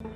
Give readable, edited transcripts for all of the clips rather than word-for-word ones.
Have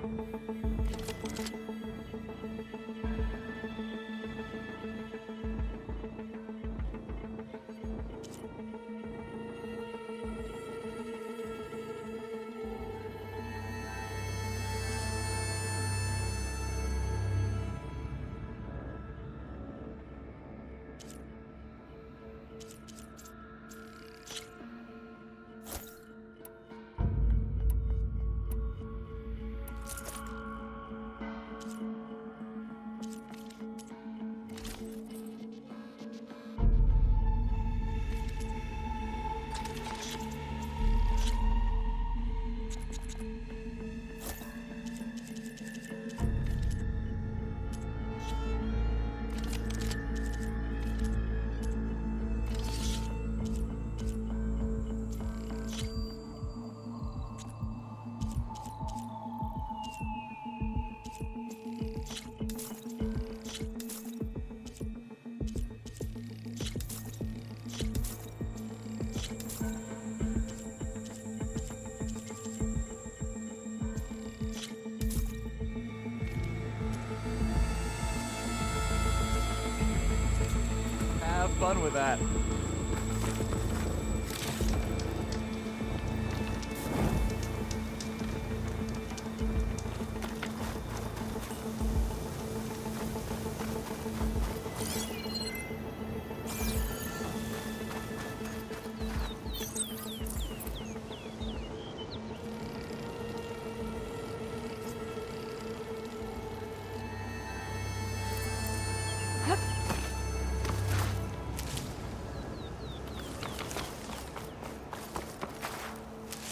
fun with that.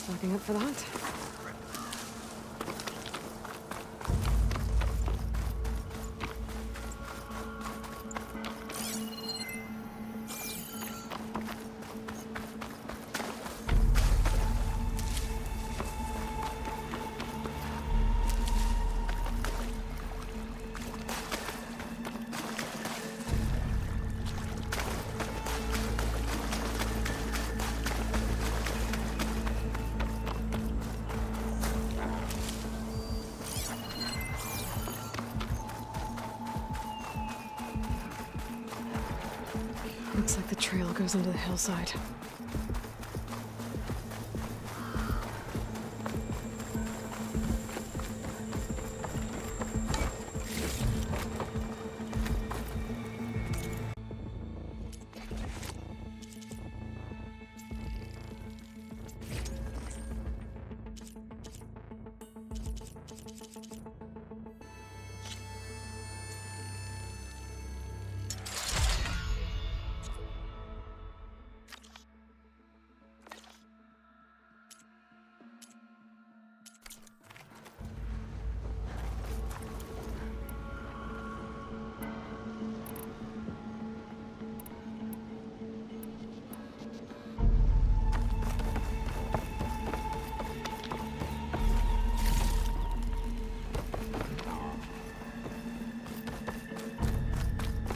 Looking up for the hunt. Looks like the trail goes into the hillside.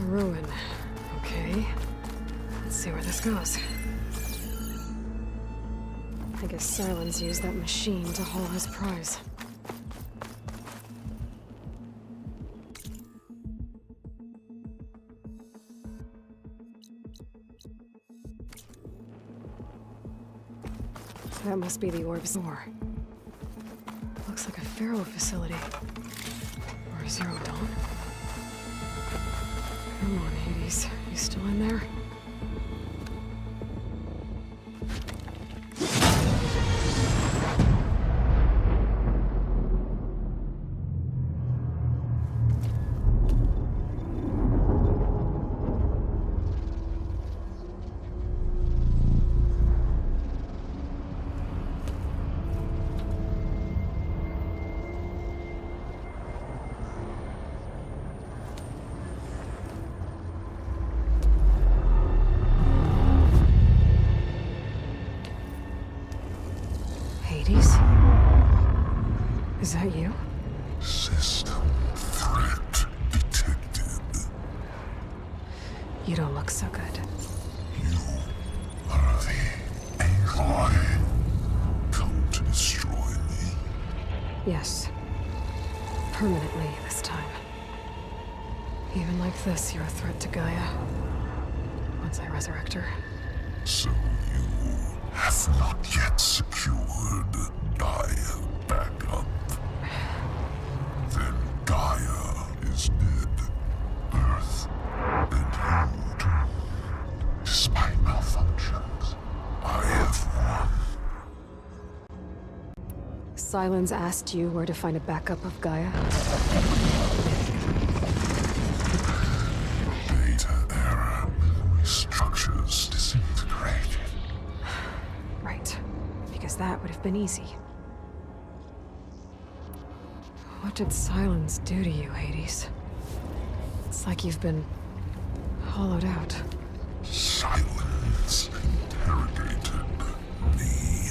Ruin. Okay. Let's see where this goes. I guess Silence used that machine to haul his prize. That must be the orb's door. Looks like a Pharaoh facility. Or a Zero Dawn. Come on, Hades. You still in there? Hades? Is that you? System threat detected. You don't look so good. You are the AI come to destroy me. Yes. permanently this time. Even like this, you're a threat to Gaia. Once I resurrect her. So you have not yet secured Gaia backup. Then Gaia is dead. Earth and you too. Despite malfunctions, I have won. Sylens asked you where to find a backup of Gaia? Data era memory structures disintegrated. Right. Because that would have been easy. What did Sylens do to you, Hades? It's like you've been hollowed out. Silence interrogated me.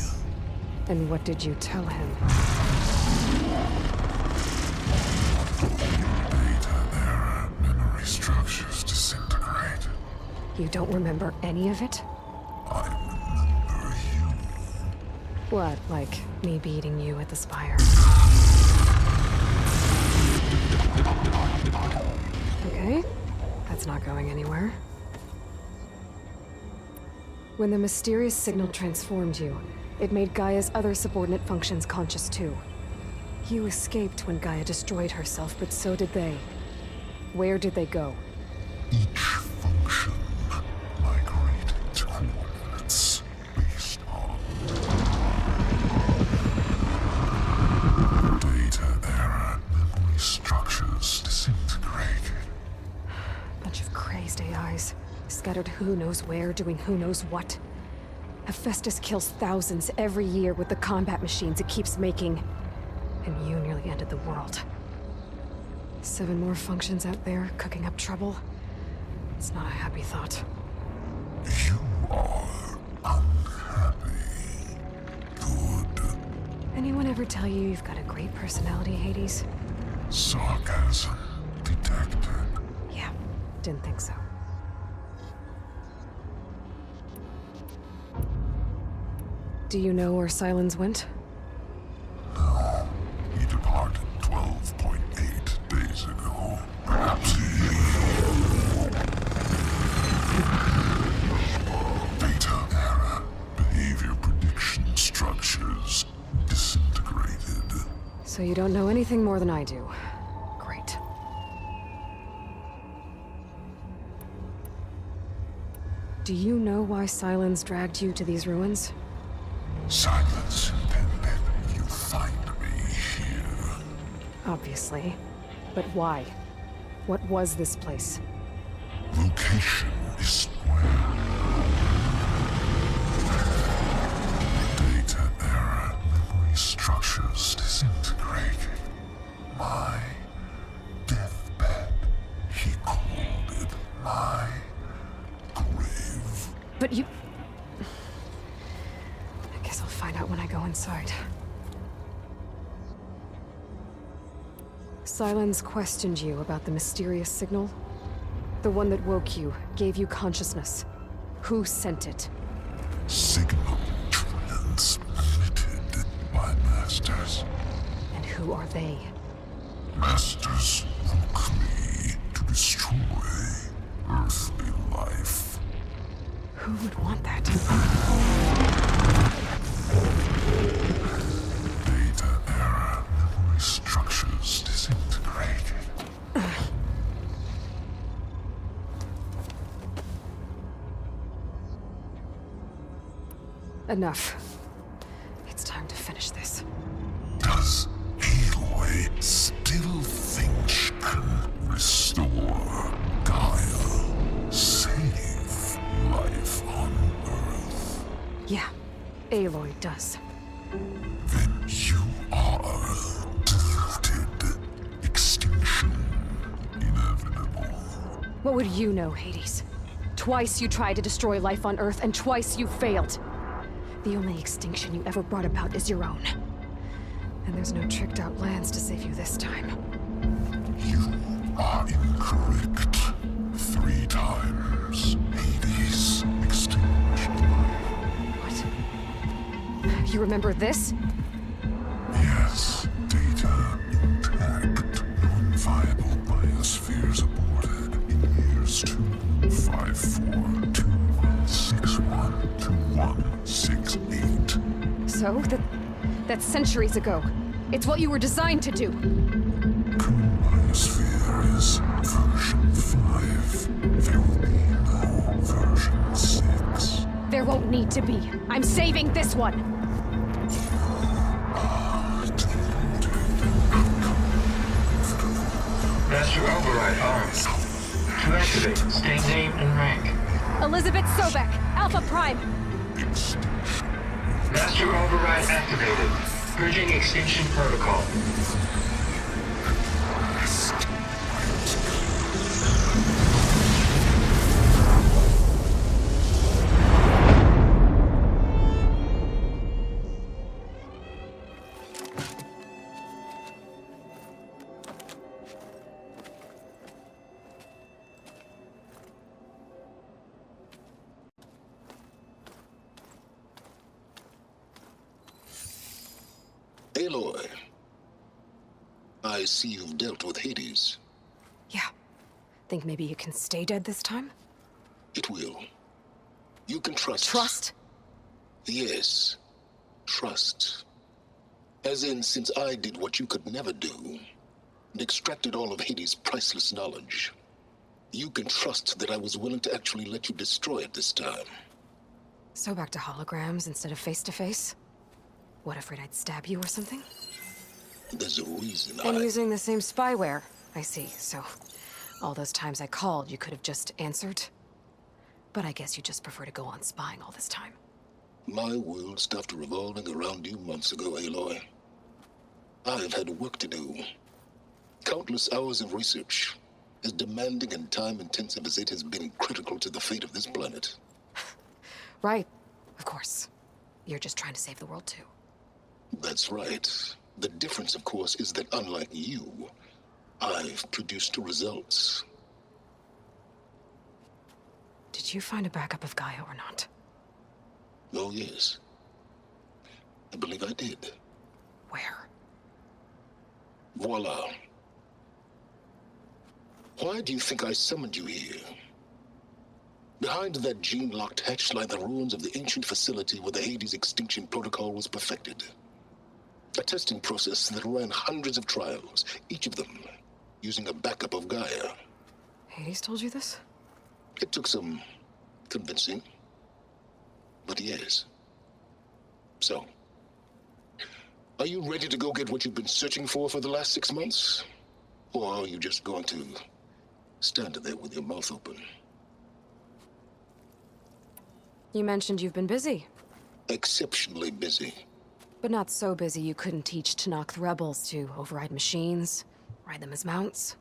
And what did you tell him? Data era memory structures disintegrated. You don't remember any of it? I remember you. What, like me beating you at the spire? Okay, that's not going anywhere. When the mysterious signal transformed you, it made Gaia's other subordinate functions conscious too. You escaped when Gaia destroyed herself, but so did they. Where did they go? Each function migrated to coordinates based on data era memory structures disintegrated. Bunch of crazed AIs, scattered who knows where, doing who knows what. Hephaestus kills thousands every year with the combat machines it keeps making. And you nearly ended the world. 7 more functions out there, cooking up trouble. It's not a happy thought. You are unhappy. Good. Anyone ever tell you you've got a great personality, Hades? Sarcasm detected. Yeah, didn't think so. Do you know where Sylens went? No, he departed 12.8 days ago. Perhaps data era behavior prediction structures disintegrated. So you don't know anything more than I do. Great. Do you know why Sylens dragged you to these ruins? Silence intended you find me here. Obviously. But why? What was this place? Location is square. Data era memory structures disintegrated. My deathbed, he called it my grave. But you... I guess I'll find out when I go inside. Sylens questioned you about the mysterious signal? The one that woke you, gave you consciousness. Who sent it? Signal transmitted by masters. And who are they? Masters woke me to destroy earthly life. Who would want that? Data era memory structures disintegrated. Enough. It's time to finish this. Does Aloy still think she can restore Gaia? Save life on Earth? Yeah, Aloy does. Then you are deluded. Extinction inevitable. What would you know, Hades? Twice you tried to destroy life on Earth, and twice you failed. The only extinction you ever brought about is your own. And there's no tricked-out lands to save you this time. You are incorrect. 3 times Hades extinguished life. What? You remember this? Yes, data intact. So? That's centuries ago. It's what you were designed to do. Sphere is version 5. There will be no version 6. There won't need to be. I'm saving this one! Master override arms. To activate, state name and rank. Elizabeth Sobek, Alpha Prime! Master override activated. Purging extinction protocol. Aloy, I see you've dealt with Hades. Yeah. Think maybe you can stay dead this time? It will. You can trust. Trust? Yes. Trust. As in, since I did what you could never do, and extracted all of Hades' priceless knowledge, you can trust that I was willing to actually let you destroy it this time. So back to holograms instead of face-to-face? What, afraid I'd stab you or something? There's a reason And using the same spyware. I see, so... all those times I called, you could have just answered? But I guess you just prefer to go on spying all this time. My world stopped revolving around you months ago, Aloy. I've had work to do. Countless hours of research, as demanding and time-intensive as it has been critical to the fate of this planet. Right. Of course. You're just trying to save the world, too. That's right. The difference, of course, is that unlike you, I've produced results. Did you find a backup of Gaia or not? Oh, yes. I believe I did. Where? Voila. Why do you think I summoned you here? Behind that gene-locked hatch lie the ruins of the ancient facility where the Hades extinction protocol was perfected. A testing process that ran hundreds of trials, each of them using a backup of Gaia. Hades told you this? It took some convincing, but yes. So, are you ready to go get what you've been searching for the last 6 months? Or are you just going to stand there with your mouth open? You mentioned you've been busy. Exceptionally busy. But not so busy you couldn't teach Tanakh the rebels to override machines, ride them as mounts.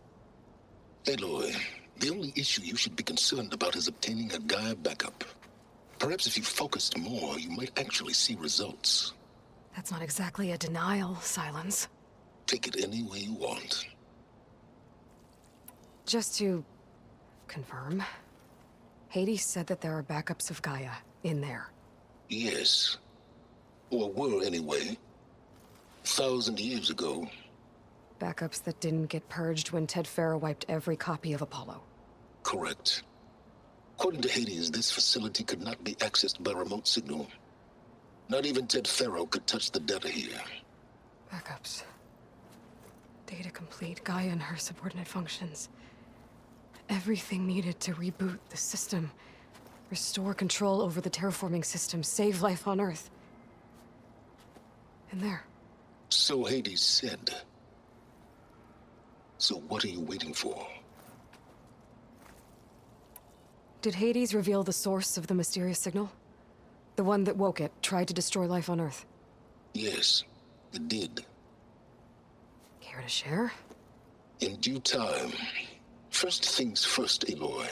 Aloy, the only issue you should be concerned about is obtaining a Gaia backup. Perhaps if you focused more, you might actually see results. That's not exactly a denial, Silence. Take it any way you want. Just to... confirm. Hades said that there are backups of Gaia in there. Yes. Or were, anyway. 1,000 years ago. Backups that didn't get purged when Ted Farrow wiped every copy of Apollo. Correct. According to Hades, this facility could not be accessed by remote signal. Not even Ted Farrow could touch the data here. Backups. Data complete, Gaia and her subordinate functions. Everything needed to reboot the system. Restore control over the terraforming system, save life on Earth. And there. So Hades said. So what are you waiting for? Did Hades reveal the source of the mysterious signal? The one that woke it, tried to destroy life on Earth? Yes, it did. Care to share? In due time. First things first, Aloy.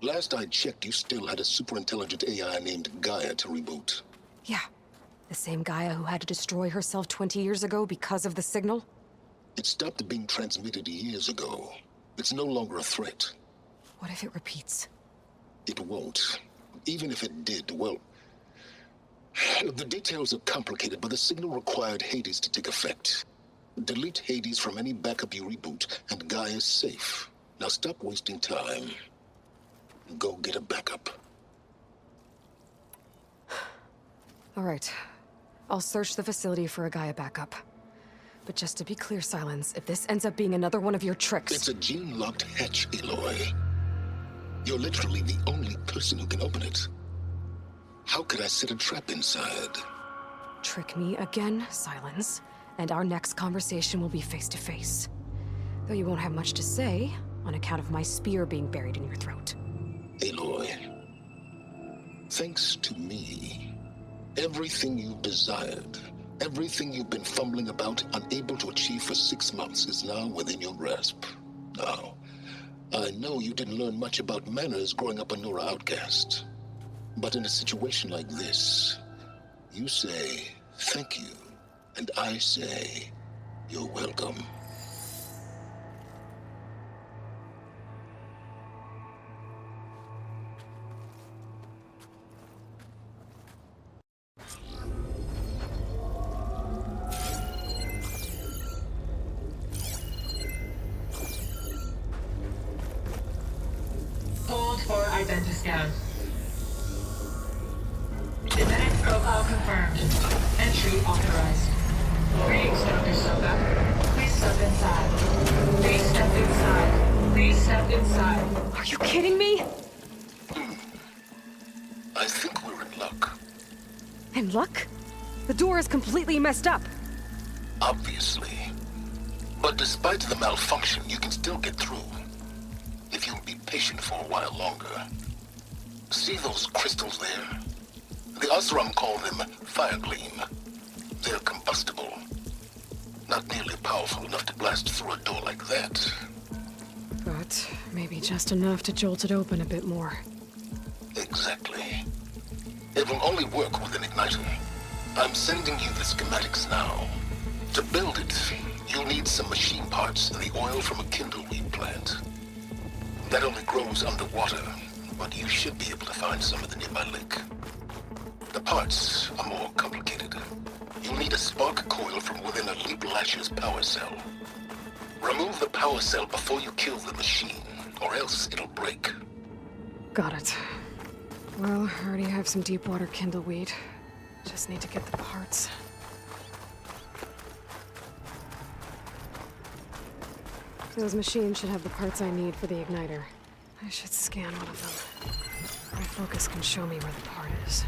Last I checked, you still had a superintelligent AI named Gaia to reboot. Yeah. The same Gaia who had to destroy herself 20 years ago because of the signal? It stopped being transmitted years ago. It's no longer a threat. What if it repeats? It won't. Even if it did, well... The details are complicated, but the signal required Hades to take effect. Delete Hades from any backup you reboot, and Gaia's safe. Now stop wasting time. Go get a backup. All right. I'll search the facility for a Gaia backup. But just to be clear, Silence, if this ends up being another one of your tricks... It's a gene-locked hatch, Aloy. You're literally the only person who can open it. How could I set a trap inside? Trick me again, Silence, and our next conversation will be face-to-face. Though you won't have much to say, on account of my spear being buried in your throat. Aloy, thanks to me, everything you've desired, everything you've been fumbling about, unable to achieve for 6 months, is now within your grasp. Now, I know you didn't learn much about manners growing up a Nora outcast. But in a situation like this, you say, thank you, and I say, you're welcome. Hold for identiscan. Genetic profile confirmed. Entry authorized. Greetings, Dr. Soka. Please step inside. Please step inside. Please step inside. Are you kidding me? I think we're in luck. In luck? The door is completely messed up. Obviously. But despite the malfunction, you can still get through. If you'll be patient for a while longer. See those crystals there? The Osram call them fire gleam. They're combustible. Not nearly powerful enough to blast through a door like that. But maybe just enough to jolt it open a bit more. Exactly. It will only work with an igniter. I'm sending you the schematics now. To build it, you'll need some machine parts and the oil from a kindleweed plant. That only grows underwater, but you should be able to find some at the nearby lake. The parts are more complicated. You'll need a spark coil from within a Leap Lasher's power cell. Remove the power cell before you kill the machine, or else it'll break. Got it. Well, I already have some deep water kindleweed. Just need to get the parts. Those machines should have the parts I need for the igniter. I should scan one of them. My focus can show me where the part is.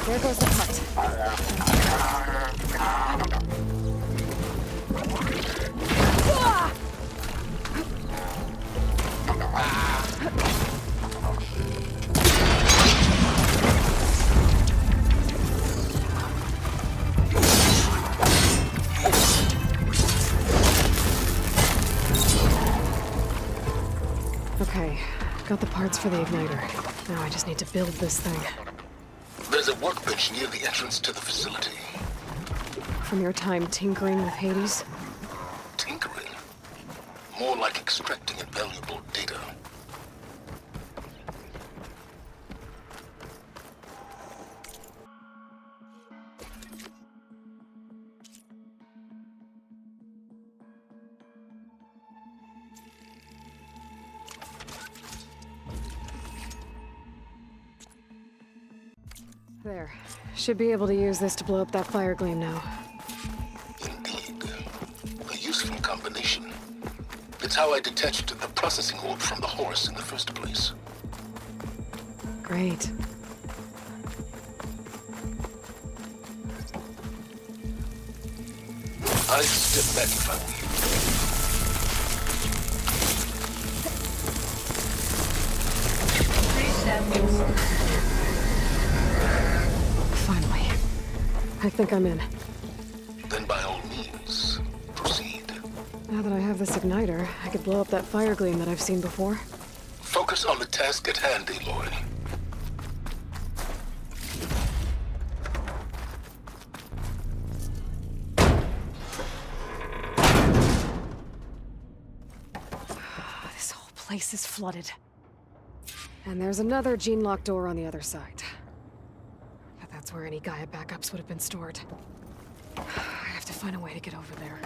There goes the part. Okay, got the parts for the igniter. Now I just need to build this thing. There's a workbench near the entrance to the facility. From your time tinkering with Hades? Tinkering? More like extracting invaluable data. There. Should be able to use this to blow up that fire gleam now. Indeed. A useful combination. It's how I detached the processing orb from the horse in the first place. Great. I'd step back if I were you. Please step inside. I think I'm in. Then by all means, proceed. Now that I have this igniter, I could blow up that fire gleam that I've seen before. Focus on the task at hand, Aloy. This whole place is flooded. And there's another gene-locked door on the other side. But that's where any Gaia backups would have been stored. I have to find a way to get over there.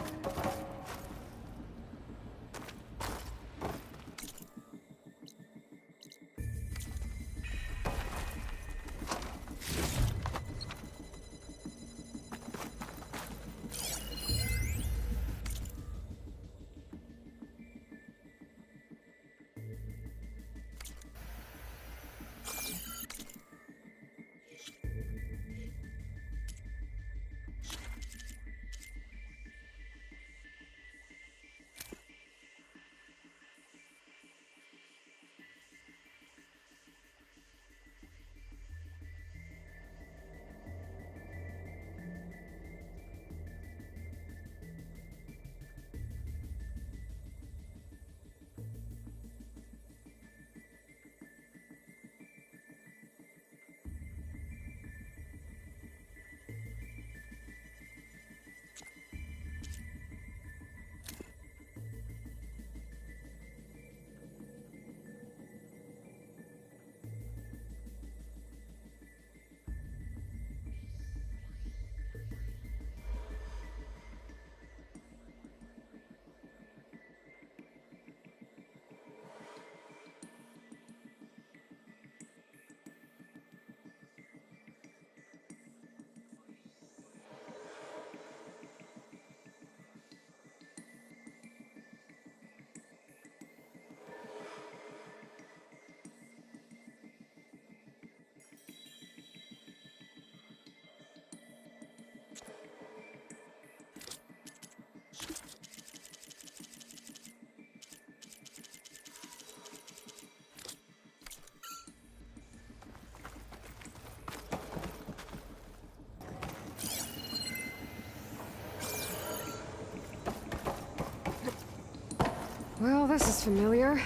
Well, this is familiar.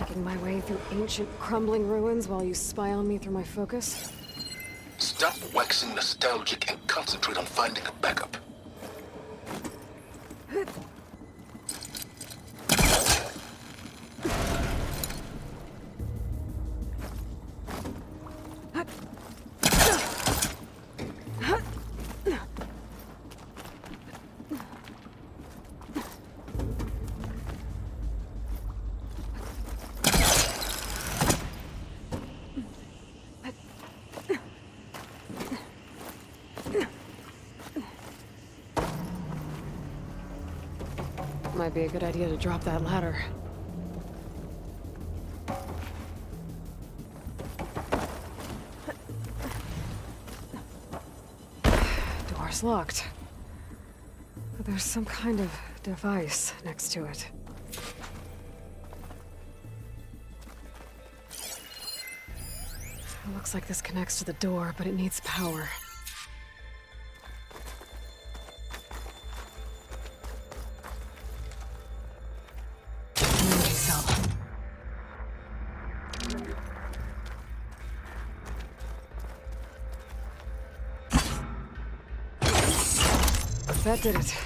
Making my way through ancient, crumbling ruins while you spy on me through my focus. Stop waxing nostalgic and concentrate on finding a backup. Might be a good idea to drop that ladder. Door's locked. But there's some kind of device next to it. It looks like this connects to the door, but it needs power. That did it.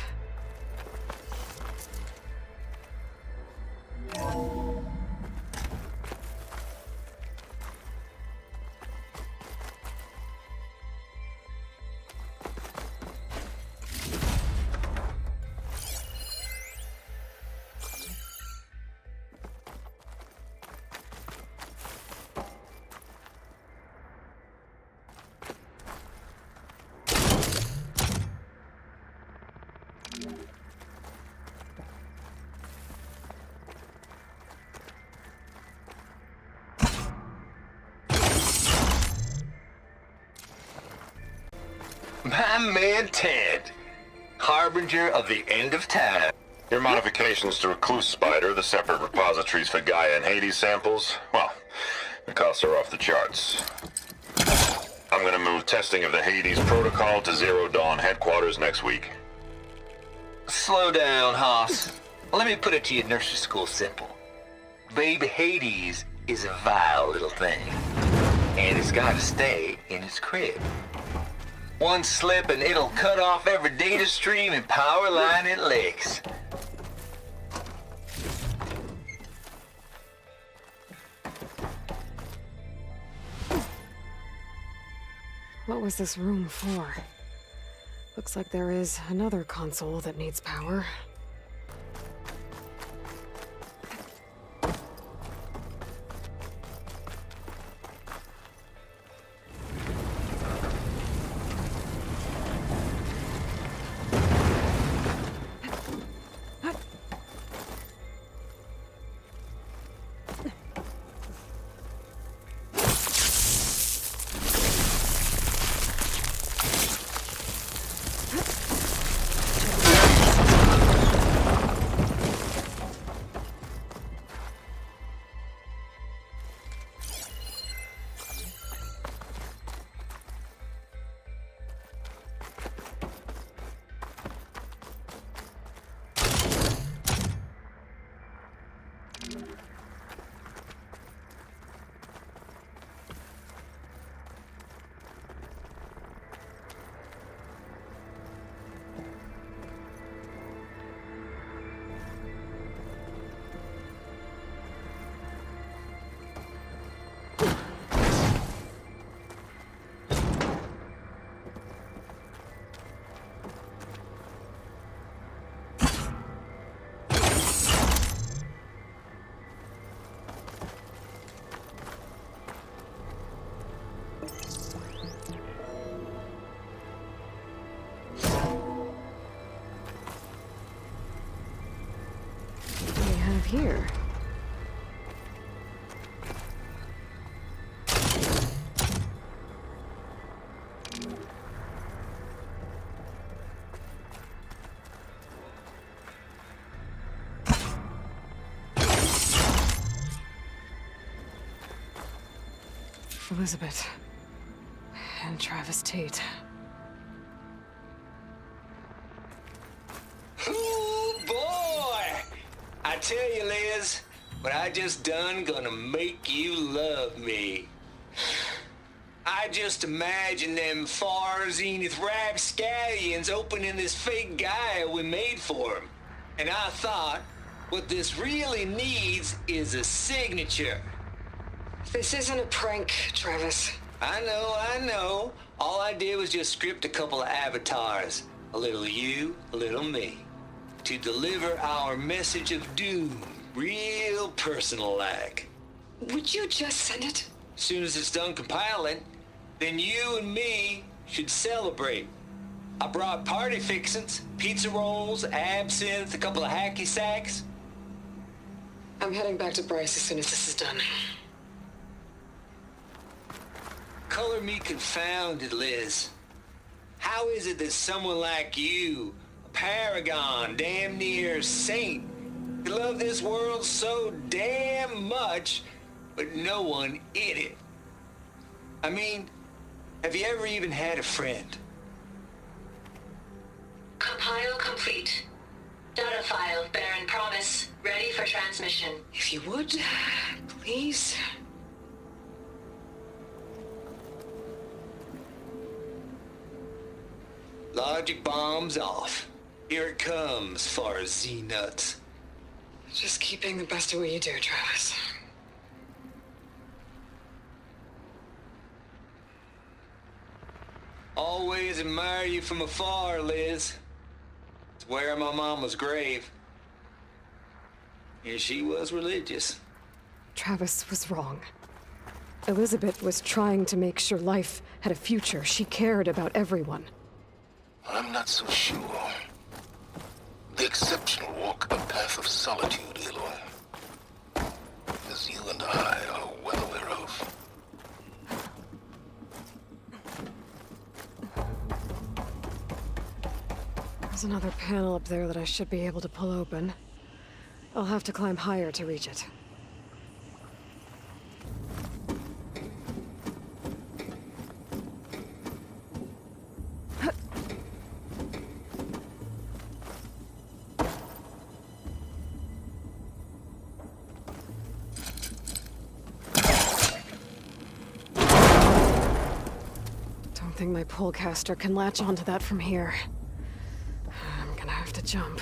My man Ted, harbinger of the end of time. Your modifications to Recluse Spider, the separate repositories for Gaia and Hades samples, well, the costs are off the charts. I'm I'm gonna move testing of the Hades protocol to Zero Dawn headquarters next week. Slow down, Hoss. Let me put it to you nursery school simple. Baby Hades is a vile little thing, and it's gotta stay in its crib. One slip and it'll cut off every data stream and power line it licks. What was this room for? Looks like there is another console that needs power. What do we have here? Elizabeth and Travis Tate. Ooh, boy! I tell you, Liz, what I just done gonna make you love me. I just imagine them far zenith rapscallions opening this fake guy we made for him. And I thought, what this really needs is a signature. This isn't a prank, Travis. I know. All I did was just script a couple of avatars. A little you, a little me. To deliver our message of doom, real personal-like. Would you just send it? As soon as it's done compiling, then you and me should celebrate. I brought party fixins, pizza rolls, absinthe, a couple of hacky sacks. I'm heading back to Bryce as soon as this is done. Color me confounded, Liz. How is it that someone like you, a paragon, damn near saint, could love this world so damn much, but no one in it? I mean, have you ever even had a friend? Compile complete. Data file, Baron Promise, ready for transmission. If you would, please. Logic bombs off. Here it comes, far Z-nuts. Just keep being the best at what you do, Travis. Always admire you from afar, Liz. It's where my mama's grave. And she was religious. Travis was wrong. Elizabeth was trying to make sure life had a future. She cared about everyone. I'm not so sure. The exceptional walk a path of solitude, Aloy. As you and I are well aware of. There's another panel up there that I should be able to pull open. I'll have to climb higher to reach it. think my pullcaster can latch onto that from here. I'm gonna have to jump.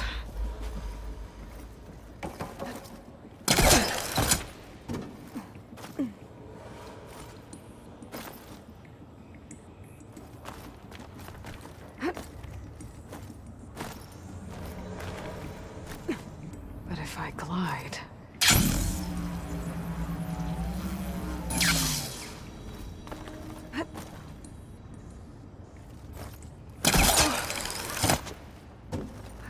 But if I glide...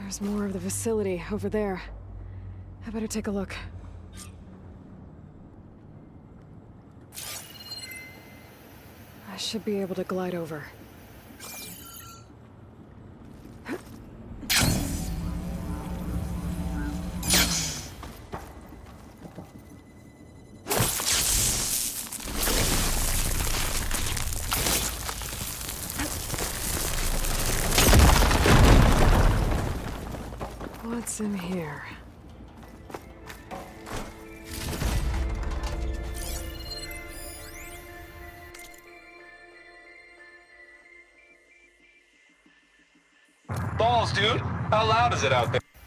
There's more of the facility over there. I better take a look. I should be able to glide over. What's in here? Balls, dude. How loud is it out there?